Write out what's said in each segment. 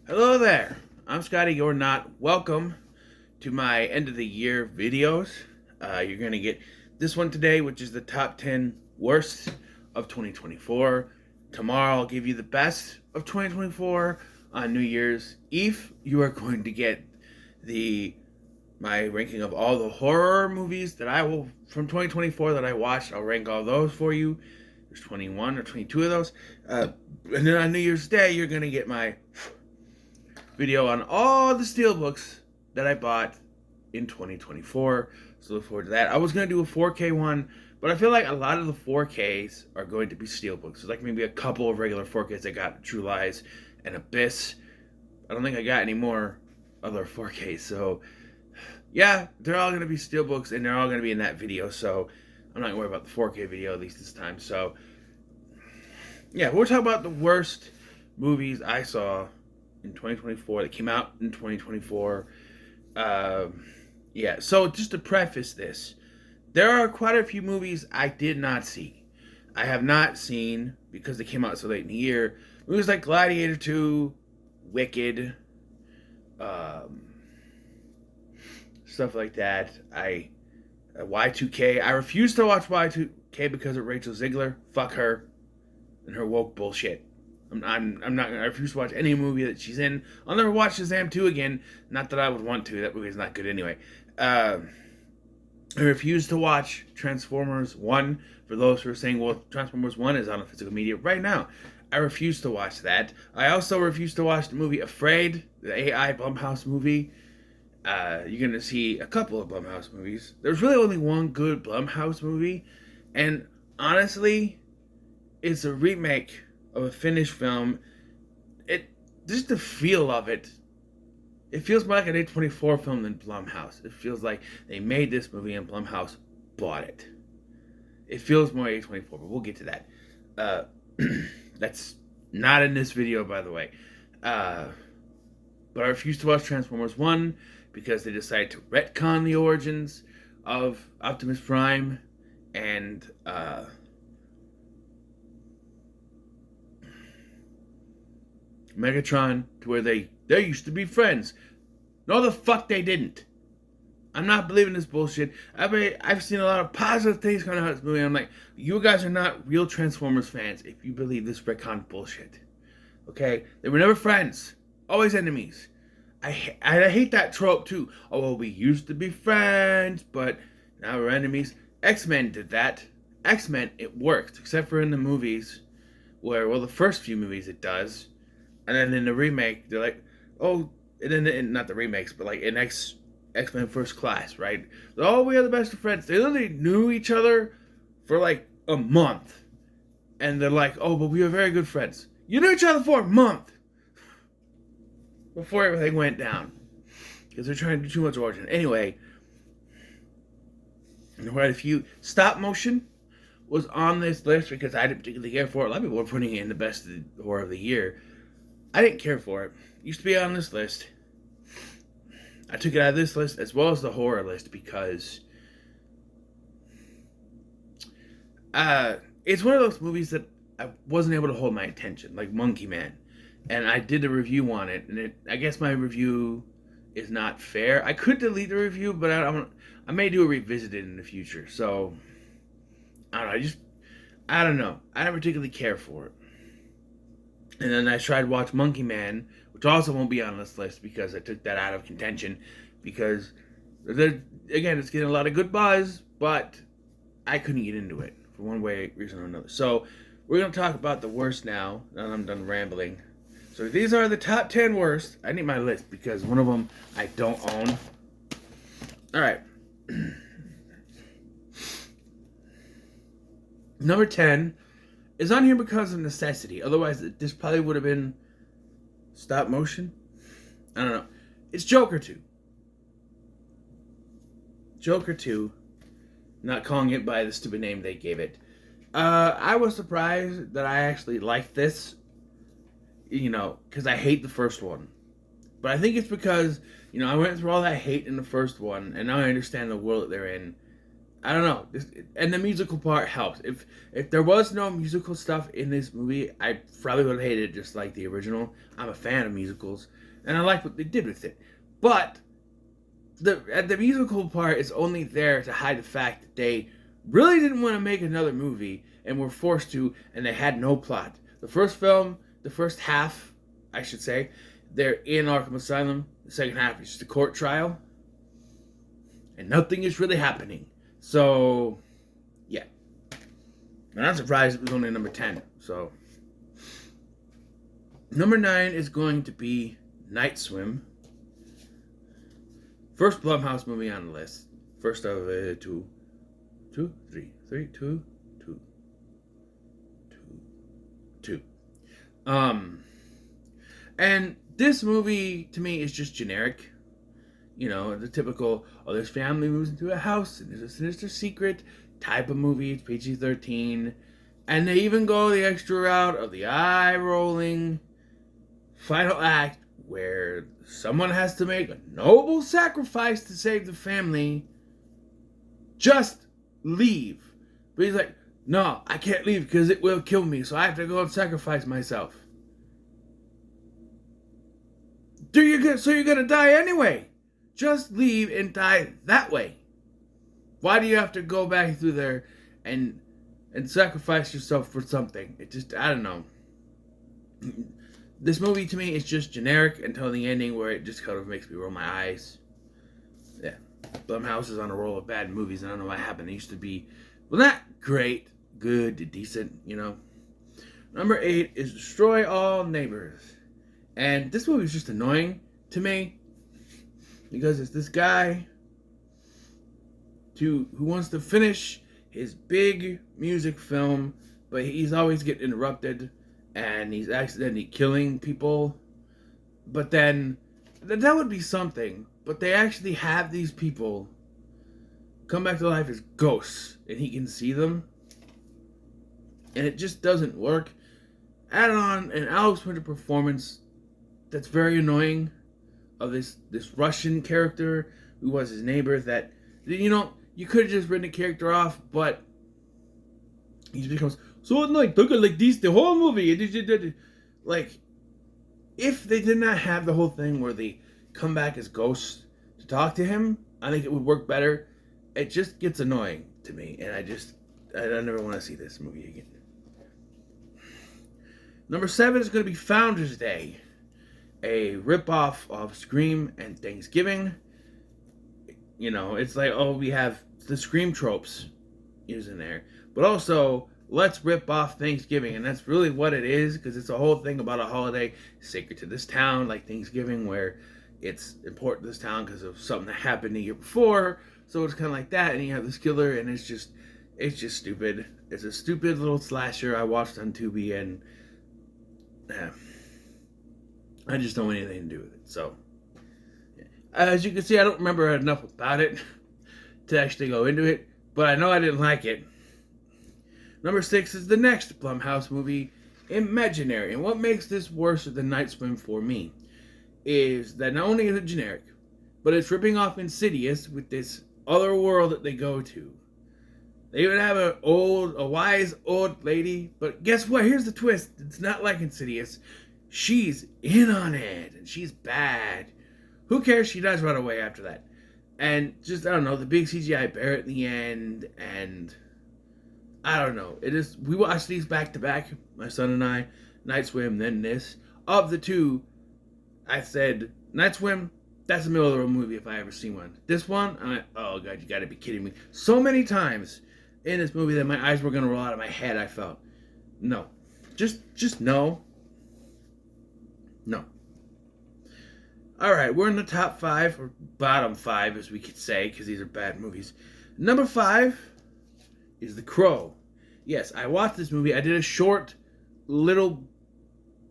Hello there. I'm Scotty. You're not welcome to my end of the year videos. You're gonna get this one today, which is the top 10 worst of 2024. Tomorrow, I'll give you the best of 2024. On New Year's Eve, you are going to get the my ranking of all the horror movies that I will from 2024 that I watched. I'll rank all those for you. There's 21 or 22 of those. And then on New Year's Day, you're gonna get my video on all the steelbooks that I bought in 2024. So look forward to that. I was going to do a 4K one, but I feel like a lot of the 4Ks are going to be steelbooks. So like maybe a couple of regular 4Ks. I got True Lies and Abyss. I don't think I got any more other 4Ks. So yeah, they're all going to be steelbooks and they're all going to be in that video. So I'm not going to worry about the 4K video at least this time. So yeah, we'll talk about the worst movies I saw in 2024 that came out in 2024. Yeah, so just to preface this, there are quite a few movies I did not see. I have not seen because they came out so late in the year. Movies like Gladiator 2, Wicked, stuff like that. Y2K. I refuse to watch Y2K because of Rachel Ziegler. Fuck her and her woke bullshit. I'm not. I refuse to watch any movie that she's in. I'll never watch Shazam 2 again. Not that I would want to. That movie's not good anyway. I refuse to watch Transformers 1. For those who are saying, well, Transformers 1 is on a physical media right now. I refuse to watch that. I also refuse to watch the movie Afraid, the AI Blumhouse movie. You're going to see a couple of Blumhouse movies. There's really only one good Blumhouse movie. And honestly, it's a remake of a finished film. It just the feel of it. It feels more like an A24 film than Blumhouse. It feels like they made this movie and Blumhouse bought it. It feels more A24, but we'll get to that. That's not in this video, by the way. But I refuse to watch Transformers 1 because they decided to retcon the origins of Optimus Prime and Megatron to where they used to be friends. No, the fuck they didn't. I'm not believing this bullshit. I've seen a lot of positive things coming out of this movie. I'm like, you guys are not real Transformers fans if you believe this retcon bullshit. Okay, they were never friends, always enemies. I hate that trope too. Oh, well, we used to be friends, but now we're enemies. X-Men did that. X-Men, it worked, except for in the movies, where, well, the first few movies it does. And then in the remake, they're like, oh, and then not the remakes, but like in X-Men First Class, right? Oh, we are the best of friends. They literally knew each other for like a month. And they're like, oh, but we are very good friends. You knew each other for a month before everything went down. Because they're trying to do too much origin. Anyway, quite a few. Stop motion was on this list because I didn't particularly care for it. A lot of people were putting it in the best of the horror of the year. I didn't care for it. It used to be on this list. I took it out of this list as well as the horror list because it's one of those movies that I wasn't able to hold my attention, like Monkey Man. And I did a review on it, and I guess my review is not fair. I could delete the review, but I may do a revisited in the future. So, I don't know. I don't know. I don't particularly care for it. And then I tried to watch Monkey Man, which also won't be on this list because I took that out of contention. Because, again, it's getting a lot of good buzz, but I couldn't get into it for one reason or another. So, we're going to talk about the worst now that I'm done rambling. So, these are the top 10 worst. I need my list because one of them I don't own. Alright. Number 10 is on here because of necessity. Otherwise, this probably would have been stop motion. I don't know. It's Joker 2. Joker 2. Not calling it by the stupid name they gave it. I was surprised that I actually liked this. Because I hate the first one. But I think it's because, I went through all that hate in the first one, and now I understand the world that they're in. I don't know. And the musical part helps. If there was no musical stuff in this movie, I probably would have hated it just like the original. I'm a fan of musicals, and I like what they did with it. But the musical part is only there to hide the fact that they really didn't want to make another movie and were forced to, and they had no plot. The first film, the first half, I should say, they're in Arkham Asylum. The second half is just a court trial, and nothing is really happening. So, yeah. I'm not surprised it was only number 10. So, number 9 is going to be Night Swim. First Blumhouse movie on the list. First of two. And this movie to me is just generic. You know, the typical, this family moves into a house and there's a sinister secret type of movie. It's PG-13. And they even go the extra route of the eye-rolling final act where someone has to make a noble sacrifice to save the family. Just leave. But he's like, no, I can't leave because it will kill me, so I have to go and sacrifice myself. So you're gonna die anyway. Just leave and die that way. Why do you have to go back through there and sacrifice yourself for something? It just, I don't know. This movie to me is just generic until the ending where it just kind of makes me roll my eyes. Yeah. Blumhouse is on a roll of bad movies. I don't know what happened. They used to be, well, not great, good, decent, you know. Number 8 is Destroy All Neighbors. And this movie is just annoying to me because it's this guy who wants to finish his big music film, but he's always getting interrupted and he's accidentally killing people. But then that would be something. But they actually have these people come back to life as ghosts and he can see them. And it just doesn't work. Add on an Alex Winter performance that's very annoying of this Russian character who was his neighbor that, you know, you could have just written the character off, but he just becomes so annoying. Look at like this the whole movie. Like, if they did not have the whole thing where they come back as ghosts to talk to him, I think it would work better. It just gets annoying to me, and I never want to see this movie again. Number 7 is going to be Founders Day, a ripoff of Scream and Thanksgiving. You know, it's like, oh, we have the Scream tropes used in there, but also let's rip off Thanksgiving, and that's really what it is, because it's a whole thing about a holiday sacred to this town, like Thanksgiving, where it's important to this town because of something that happened the year before. So it's kind of like that, and you have this killer, and it's just stupid. It's a stupid little slasher I watched on Tubi, and I just don't want anything to do with it. So, as you can see, I don't remember enough about it to actually go into it, but I know I didn't like it. Number 6 is the next Blumhouse movie, Imaginary. And what makes this worse than Night Swim for me is that not only is it generic, but it's ripping off Insidious with this other world that they go to. They even have a wise old lady, but guess what? Here's the twist. It's not like Insidious. She's in on it, and she's bad. Who cares? She dies right away after that. And just, I don't know, the big CGI bear at the end, and I don't know. We watched these back to back, my son and I, Night Swim, then this. Of the two, I said, Night Swim, that's a middle of the road movie if I ever see one. This one, I'm like, oh God, you gotta be kidding me. So many times in this movie that my eyes were gonna roll out of my head, I felt. No. Just no. No. Alright, we're in the top 5, or bottom 5 as we could say, because these are bad movies. Number 5 is The Crow. Yes, I watched this movie. I did a short little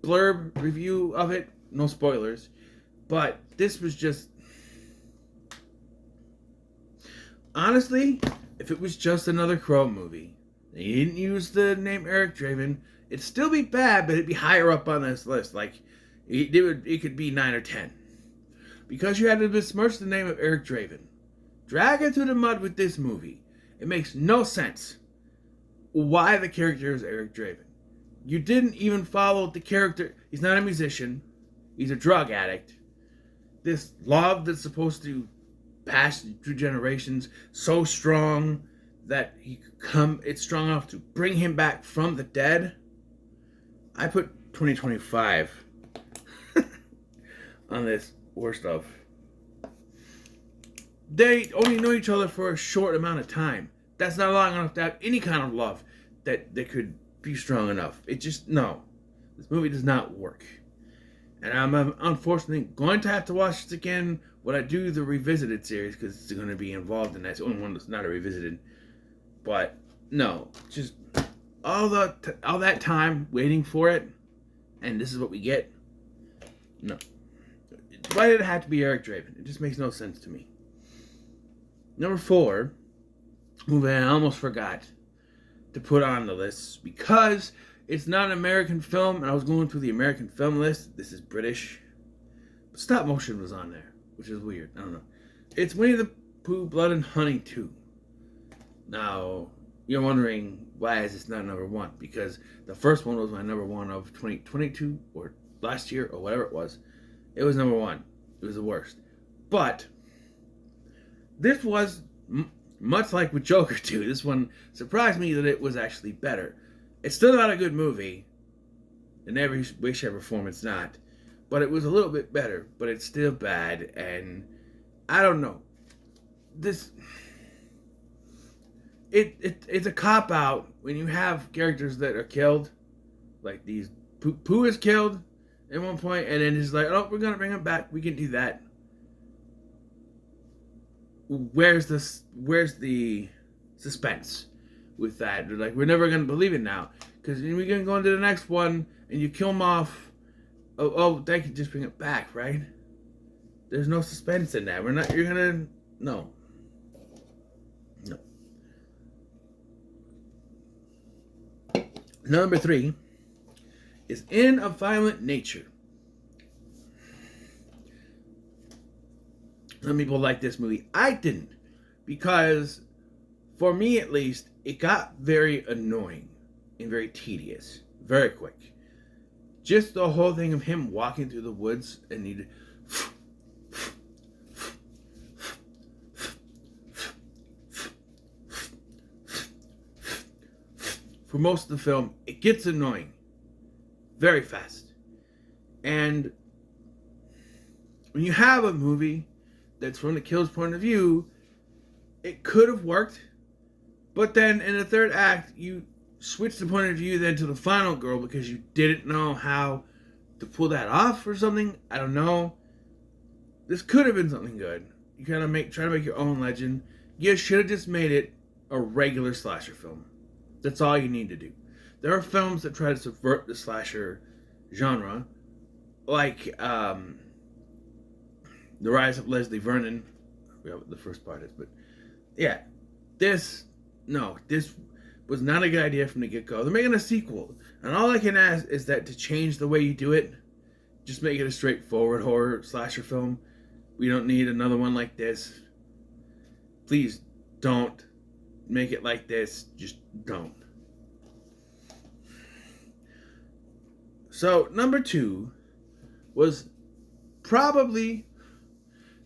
blurb review of it. No spoilers. But this was just... honestly, if it was just another Crow movie, and you didn't use the name Eric Draven, it'd still be bad, but it'd be higher up on this list. Like, it could be 9 or 10. Because you had to besmirch the name of Eric Draven, drag it through the mud with this movie, It makes no sense why the character is Eric Draven. You didn't even follow the character. He's not a musician. He's a drug addict. This love that's supposed to pass through generations so strong that it's strong enough to bring him back from the dead. I put 2025 on this worst of. They only know each other for a short amount of time. That's not long enough to have any kind of love that they could be strong enough. It just, no. This movie does not work. And I'm unfortunately going to have to watch this again when I do the revisited series, because it's going to be involved in that. It's the only one that's not a revisited. But no, just all that time waiting for it, and this is what we get. No. Why did it have to be Eric Draven? It just makes no sense to me. Number 4, movie I almost forgot to put on the list because it's not an American film, and I was going through the American film list. This is British. But stop motion was on there, which is weird. I don't know. It's Winnie the Pooh, Blood and Honey 2. Now, you're wondering, why is this not number 1? Because the first one was my number 1 of 2022, or last year, or whatever it was. It was number 1. It was the worst. But this was much like with Joker 2. This one surprised me that it was actually better. It's still not a good movie. In every way, shape, or form, it's not. But it was a little bit better. But it's still bad. And I don't know. It's a cop-out when you have characters that are killed. Like these. Pooh is killed at one point. And then it's like, oh, we're going to bring him back. We can do that. Where's the suspense with that? They're like, we're never gonna believe it now because we're gonna go into the next one and you kill him off. Oh, they can just bring it back, right? There's no suspense in that. You're gonna no. Number 3 is In a Violent Nature. Some people like this movie. I didn't. Because, for me at least, it got very annoying and very tedious. Very quick. Just the whole thing of him walking through the woods and he... For most of the film, it gets annoying. Very fast. And when you have a movie that's from the killer's point of view, it could have worked, but then in the third act, you switch the point of view then to the final girl because you didn't know how to pull that off or something. I don't know. This could have been something good. You kind of try to make your own legend. You should have just made it a regular slasher film. That's all you need to do. There are films that try to subvert the slasher genre, like The Rise of Leslie Vernon. I forgot what the first part is, but yeah, this was not a good idea from the get-go. They're making a sequel, and all I can ask is that to change the way you do it, just make it a straightforward horror slasher film. We don't need another one like this. Please don't make it like this. Just don't. So, number 2 was probably...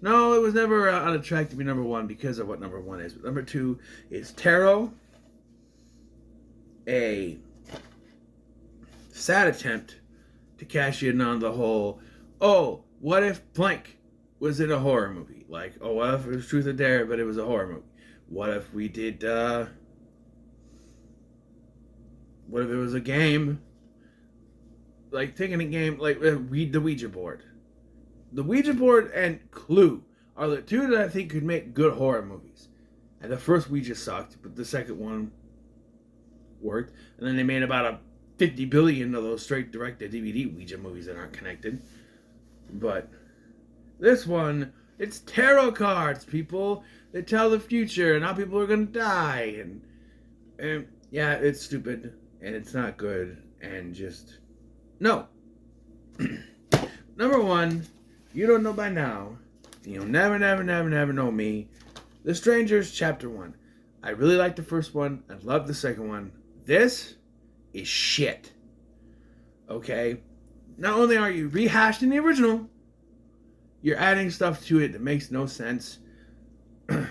No, it was never on a track to be number 1 because of what number 1 is. But number 2 is Tarot. A sad attempt to cash in on the whole, oh, what if blank was in a horror movie? Like, oh, what if it was Truth or Dare, but it was a horror movie? What if we did, what if it was a game? Like, taking a game, like, read the Ouija board. The Ouija board and Clue are the 2 that I think could make good horror movies. And the first Ouija sucked, but the second one worked. And then they made about 50 billion of those straight direct-to-DVD Ouija movies that aren't connected. But this one, it's tarot cards, people. They tell the future and how people are going to die. And yeah, it's stupid. And it's not good. And just... No. Number 1, you don't know by now. You'll never know me. The Strangers, Chapter 1. I really liked the first one. I loved the second one. This is shit. Okay? Not only are you rehashing the original, you're adding stuff to it that makes no sense. I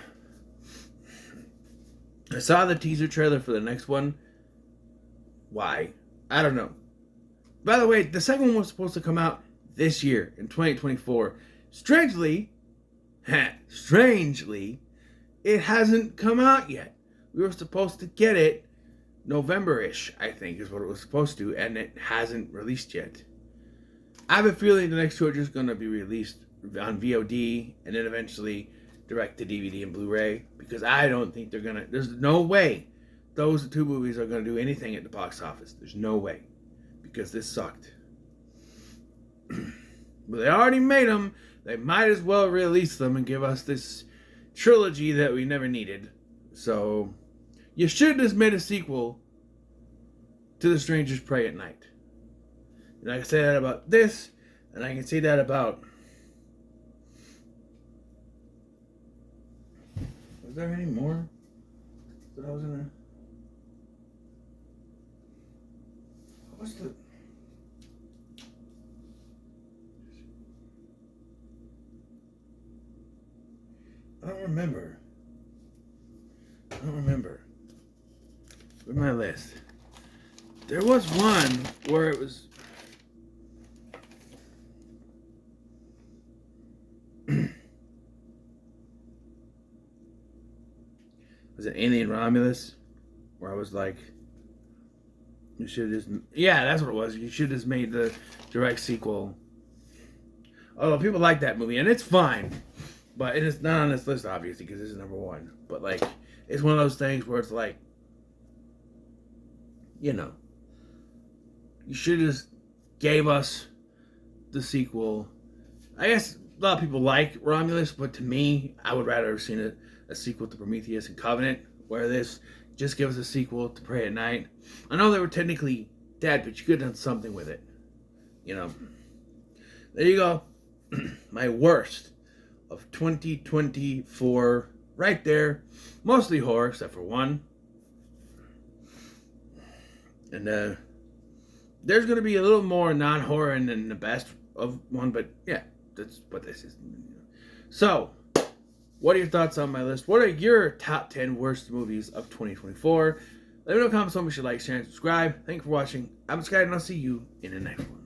saw the teaser trailer for the next one. Why? I don't know. By the way, the second one was supposed to come out this year in 2024. Strangely, it hasn't come out yet. We were supposed to get it November-ish, I think, is what it was supposed to, and it hasn't released yet. I have a feeling the next two are just going to be released on VOD and then eventually direct to DVD and Blu-ray, because I don't think they're going to... There's no way those two movies are going to do anything at the box office. There's no way, because this sucked. But they already made them. They might as well release them and give us this trilogy that we never needed. So, you should have just made a sequel to The Strangers Prey at Night. And I can say that about this, and I can say that about... Was there any more that I was gonna... What's the... I don't remember. Where's my list? There was one where it was... Was it Alien Romulus? Where I was like... You should have just... Yeah, that's what it was. You should have just made the direct sequel. Although people like that movie, and it's fine. But it is not on this list, obviously, because this is number one. But, like, it's one of those things where it's like, you know, you should have just gave us the sequel. I guess a lot of people like Romulus, but to me, I would rather have seen a sequel to Prometheus and Covenant, where this just gives us a sequel to Prey at Night. I know they were technically dead, but you could have done something with it. You know. There you go. My worst of 2024, right there. Mostly horror, except for one. And there's going to be a little more non-horror in the best of one, but yeah, that's what this is. So, what are your thoughts on my list? What are your top 10 worst movies of 2024? Let me know in the comments how much you like, share, and subscribe. Thank you for watching. I'm Sky, and I'll see you in the next one.